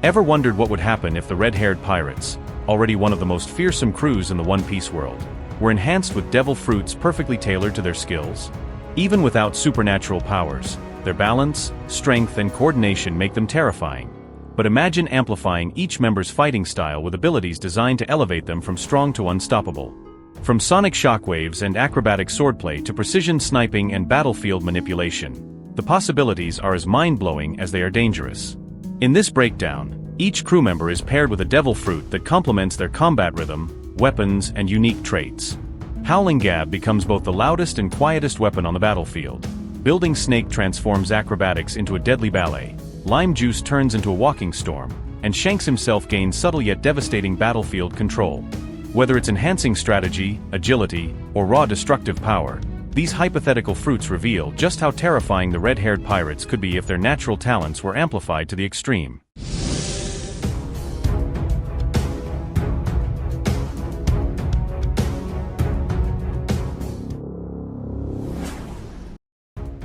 Ever wondered what would happen if the red-haired pirates, already one of the most fearsome crews in the One Piece world, were enhanced with devil fruits perfectly tailored to their skills? Even without supernatural powers, their balance, strength, and coordination make them terrifying. But imagine amplifying each member's fighting style with abilities designed to elevate them from strong to unstoppable. From sonic shockwaves and acrobatic swordplay to precision sniping and battlefield manipulation, the possibilities are as mind-blowing as they are dangerous. In this breakdown, each crew member is paired with a devil fruit that complements their combat rhythm, weapons, and unique traits. Howling Gab becomes both the loudest and quietest weapon on the battlefield. Building Snake transforms acrobatics into a deadly ballet. Lime Juice turns into a walking storm, and Shanks himself gains subtle yet devastating battlefield control. Whether it's enhancing strategy, agility, or raw destructive power, these hypothetical fruits reveal just how terrifying the red-haired pirates could be if their natural talents were amplified to the extreme.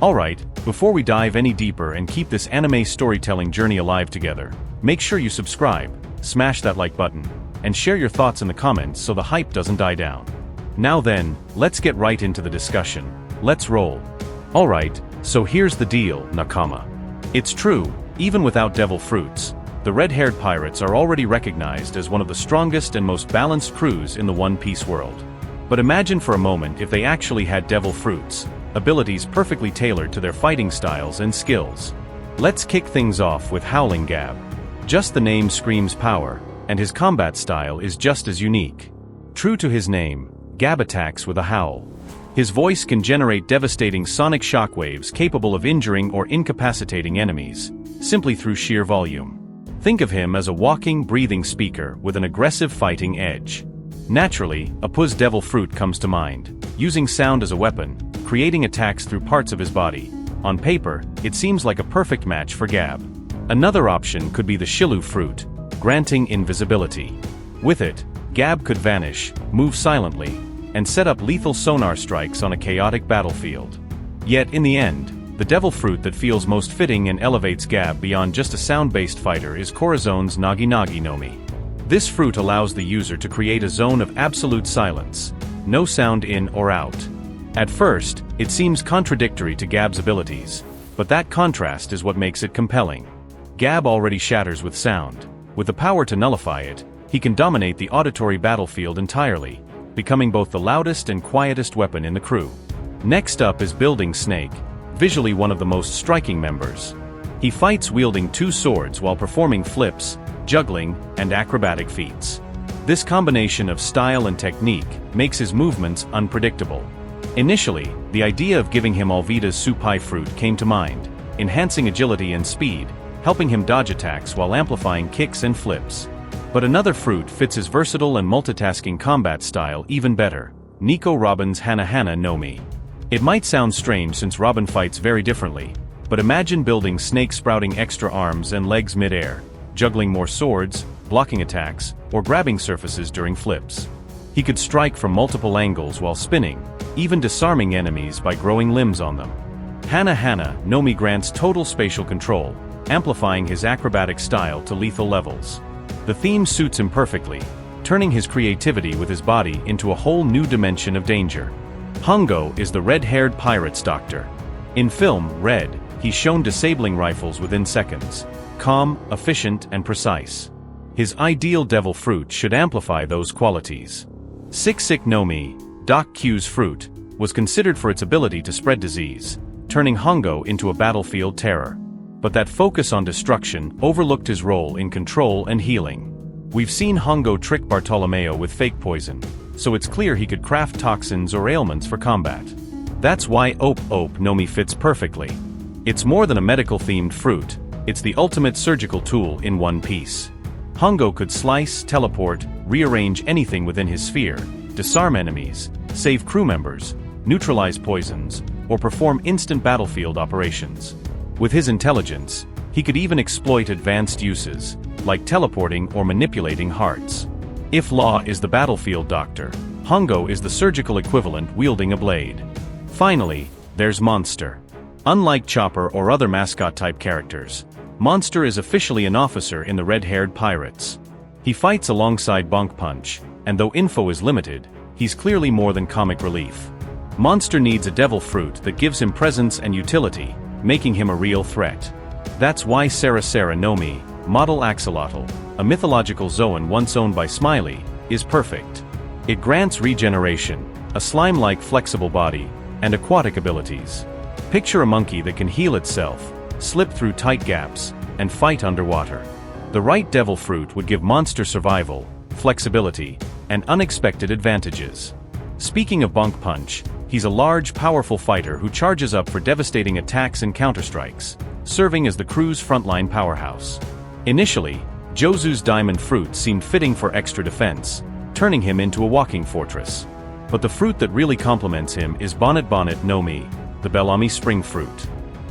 Alright, before we dive any deeper and keep this anime storytelling journey alive together, make sure you subscribe, smash that like button, and share your thoughts in the comments so the hype doesn't die down. Now then, let's get right into the discussion. Let's roll. Alright, so here's the deal, Nakama. It's true, even without devil fruits, the red-haired pirates are already recognized as one of the strongest and most balanced crews in the One Piece world. But imagine for a moment if they actually had devil fruits, abilities perfectly tailored to their fighting styles and skills. Let's kick things off with Howling Gab. Just the name screams power, and his combat style is just as unique. True to his name, Gab attacks with a howl. His voice can generate devastating sonic shockwaves capable of injuring or incapacitating enemies, simply through sheer volume. Think of him as a walking, breathing speaker with an aggressive fighting edge. Naturally, Apu's devil fruit comes to mind, using sound as a weapon, creating attacks through parts of his body. On paper, it seems like a perfect match for Gab. Another option could be the Shilu fruit, granting invisibility. With it, Gab could vanish, move silently, and set up lethal sonar strikes on a chaotic battlefield. Yet in the end, the devil fruit that feels most fitting and elevates Gab beyond just a sound-based fighter is Corazone's Nagi Nagi no Mi. This fruit allows the user to create a zone of absolute silence, no sound in or out. At first, it seems contradictory to Gab's abilities, but that contrast is what makes it compelling. Gab already shatters with sound. With the power to nullify it, he can dominate the auditory battlefield entirely, becoming both the loudest and quietest weapon in the crew. Next up is Building Snake, visually one of the most striking members. He fights wielding two swords while performing flips, juggling, and acrobatic feats. This combination of style and technique makes his movements unpredictable. Initially, the idea of giving him Alvida's Supai fruit came to mind, enhancing agility and speed, helping him dodge attacks while amplifying kicks and flips. But another fruit fits his versatile and multitasking combat style even better, Nico Robin's Hana Hana no Mi. It might sound strange since Robin fights very differently, but imagine building Snake sprouting extra arms and legs mid-air, juggling more swords, blocking attacks, or grabbing surfaces during flips. He could strike from multiple angles while spinning, even disarming enemies by growing limbs on them. Hana Hana no Mi grants total spatial control, amplifying his acrobatic style to lethal levels. The theme suits him perfectly, turning his creativity with his body into a whole new dimension of danger. Hongo is the red-haired pirate's doctor. In film Red, he's shown disabling rifles within seconds, calm, efficient, and precise. His ideal devil fruit should amplify those qualities. Sik no Mi, Doc Q's fruit, was considered for its ability to spread disease, turning Hongo into a battlefield terror. But that focus on destruction overlooked his role in control and healing. We've seen Hongo trick Bartolomeo with fake poison, so it's clear he could craft toxins or ailments for combat. That's why Ope no Mi fits perfectly. It's more than a medical-themed fruit, it's the ultimate surgical tool in one piece. Hongo could slice, teleport, rearrange anything within his sphere, disarm enemies, save crew members, neutralize poisons, or perform instant battlefield operations. With his intelligence, he could even exploit advanced uses, like teleporting or manipulating hearts. If Law is the battlefield doctor, Hongo is the surgical equivalent wielding a blade. Finally, there's Monster. Unlike Chopper or other mascot-type characters, Monster is officially an officer in the red-haired pirates. He fights alongside Bonk Punch, and though info is limited, he's clearly more than comic relief. Monster needs a devil fruit that gives him presence and utility, making him a real threat. That's why Sara no Mi, model axolotl, a mythological zoan once owned by Smiley, is perfect. It grants regeneration, a slime-like flexible body, and aquatic abilities. Picture a monkey that can heal itself, slip through tight gaps, and fight underwater. The right devil fruit would give Monster survival, flexibility, and unexpected advantages. Speaking of Bonk Punch, he's a large, powerful fighter who charges up for devastating attacks and counterstrikes, serving as the crew's frontline powerhouse. Initially, Jozu's diamond fruit seemed fitting for extra defense, turning him into a walking fortress. But the fruit that really complements him is Bonnet no Mi, the Bellamy spring fruit.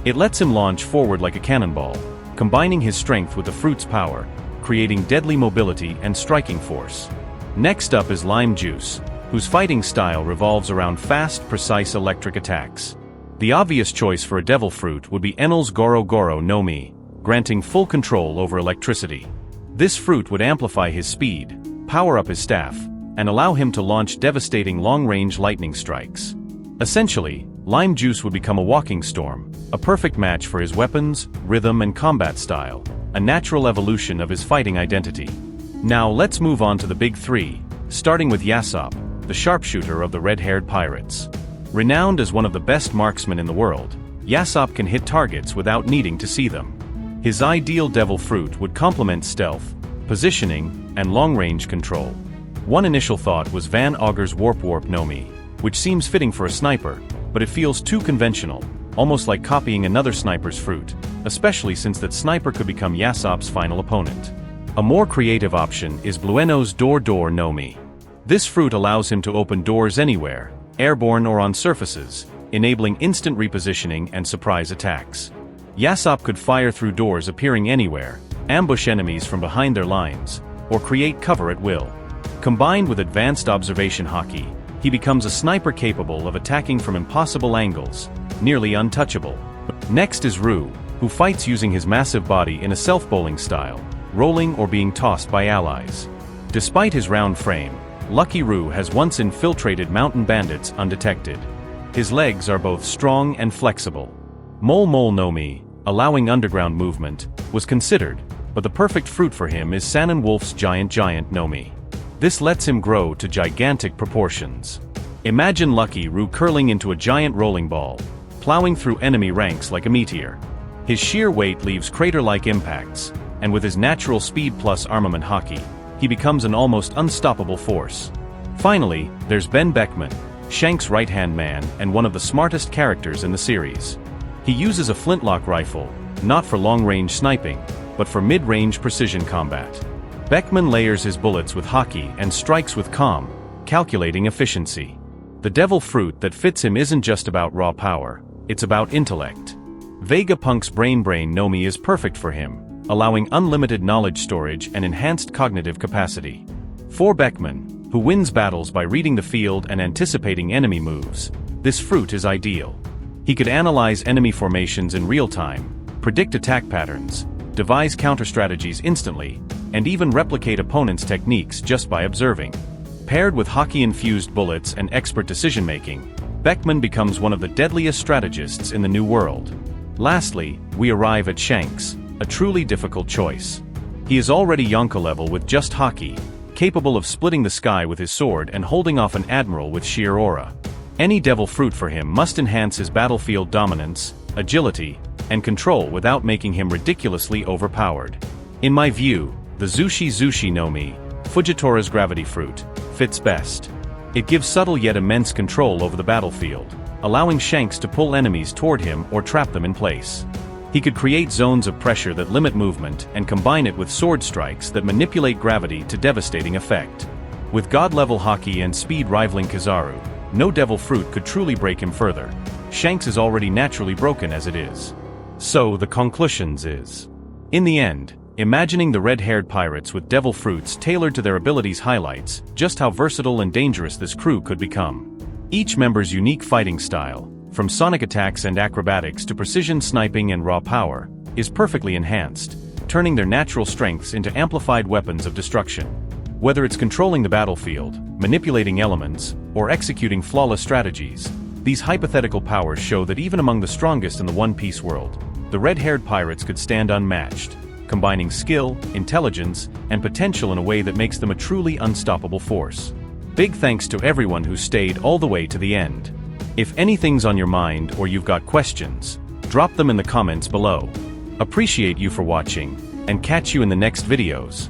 It lets him launch forward like a cannonball, combining his strength with the fruit's power, creating deadly mobility and striking force. Next up is Lime Juice, whose fighting style revolves around fast, precise electric attacks. The obvious choice for a devil fruit would be Enel's Goro no Mi, granting full control over electricity. This fruit would amplify his speed, power up his staff, and allow him to launch devastating long-range lightning strikes. Essentially, Lime Juice would become a walking storm, a perfect match for his weapons, rhythm, and combat style, a natural evolution of his fighting identity. Now let's move on to the big three, starting with Yasop, the sharpshooter of the red-haired pirates. Renowned as one of the best marksmen in the world, Yasop can hit targets without needing to see them. His ideal devil fruit would complement stealth, positioning, and long-range control. One initial thought was Van Augur's Warp no Mi, which seems fitting for a sniper, but it feels too conventional, almost like copying another sniper's fruit, especially since that sniper could become Yasop's final opponent. A more creative option is Blueno's Door no Mi. This fruit allows him to open doors anywhere, airborne or on surfaces, enabling instant repositioning and surprise attacks. Yasop could fire through doors appearing anywhere, ambush enemies from behind their lines, or create cover at will. Combined with advanced observation haki, he becomes a sniper capable of attacking from impossible angles, nearly untouchable. Next is Rue, who fights using his massive body in a self-bowling style, rolling or being tossed by allies. Despite his round frame, Lucky Rue has once infiltrated mountain bandits undetected. His legs are both strong and flexible. Mole no Mi, allowing underground movement, was considered, but the perfect fruit for him is Sanin Wolf's Giant no Mi. This lets him grow to gigantic proportions. Imagine Lucky Rue curling into a giant rolling ball, plowing through enemy ranks like a meteor. His sheer weight leaves crater-like impacts, and with his natural speed plus armament haki, he becomes an almost unstoppable force. Finally, there's Beckman, Shanks' right-hand man and one of the smartest characters in the series. He uses a flintlock rifle, not for long-range sniping, but for mid-range precision combat. Beckman layers his bullets with haki and strikes with calm, calculating efficiency. The devil fruit that fits him isn't just about raw power, it's about intellect. Vegapunk's Brain no Mi is perfect for him, allowing unlimited knowledge storage and enhanced cognitive capacity. For Beckman, who wins battles by reading the field and anticipating enemy moves, this fruit is ideal. He could analyze enemy formations in real time, predict attack patterns, devise counter-strategies instantly, and even replicate opponents' techniques just by observing. Paired with haki-infused bullets and expert decision-making, Beckman becomes one of the deadliest strategists in the New World. Lastly, we arrive at Shanks, a truly difficult choice. He is already Yonka level with just haki, capable of splitting the sky with his sword and holding off an admiral with sheer aura. Any devil fruit for him must enhance his battlefield dominance, agility, and control without making him ridiculously overpowered. In my view, the Zushi no Mi, Fujitora's gravity fruit, fits best. It gives subtle yet immense control over the battlefield, allowing Shanks to pull enemies toward him or trap them in place. He could create zones of pressure that limit movement and combine it with sword strikes that manipulate gravity to devastating effect. With god-level haki and speed rivaling Kizaru, no devil fruit could truly break him further. Shanks is already naturally broken as it is. So the conclusions is, in the end, imagining the red-haired pirates with devil fruits tailored to their abilities highlights just how versatile and dangerous this crew could become. Each member's unique fighting style, from sonic attacks and acrobatics to precision sniping and raw power, is perfectly enhanced, turning their natural strengths into amplified weapons of destruction. Whether it's controlling the battlefield, manipulating elements, or executing flawless strategies, these hypothetical powers show that even among the strongest in the One Piece world, the red-haired pirates could stand unmatched, combining skill, intelligence, and potential in a way that makes them a truly unstoppable force. Big thanks to everyone who stayed all the way to the end. If anything's on your mind or you've got questions, drop them in the comments below. Appreciate you for watching, and catch you in the next videos.